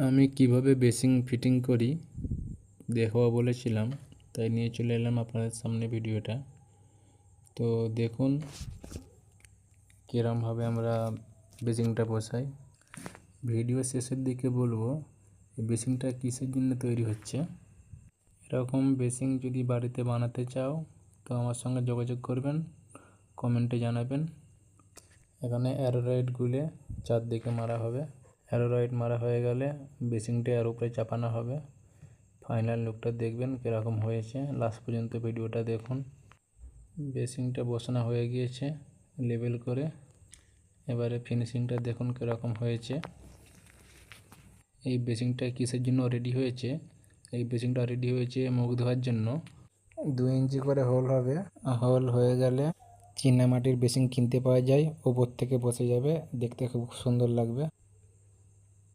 আমি কিভাবে basin fitting করি দেখাবো বলেছিলাম, তাই নিয়ে চলে এলাম আপনাদের সামনে ভিডিওটা। তো দেখুন কীরমভাবে আমরা বেসিংটা বসাই। ভিডিও শেষের দিকে বলবো এই বেসিংটা কিসের জন্য তৈরি হচ্ছে। এরকম বেসিং যদি বাড়িতে বানাতে চাও তো আমার সঙ্গে যোগাযোগ করবেন, কমেন্টে জানাবেন। এখানে অ্যারোরয়েড গুলে চারদিকে মারা হবে। অ্যারোরয়েড মারা হয়ে গেলে বেসিংটা এর উপরে চাপানো হবে। ফাইনাল লুকটা দেখবেন কীরকম হয়েছে, লাস্ট পর্যন্ত ভিডিওটা দেখুন। বেসিংটা বসানো হয়ে গিয়েছে লেবেল করে। এবারে ফিনিশিংটা দেখুন কীরকম হয়েছে। এই বেসিংটা কিসের জন্য রেডি হয়েছে? এই বেসিংটা রেডি হয়েছে মুখ ধোয়ার জন্য। 2 ইঞ্চি করে হোল হবে। হোল হয়ে গেলে চীনামাটির বেসিং কিনতে পাওয়া যায়, ওপর থেকে বসে যাবে, দেখতে খুব সুন্দর লাগবে।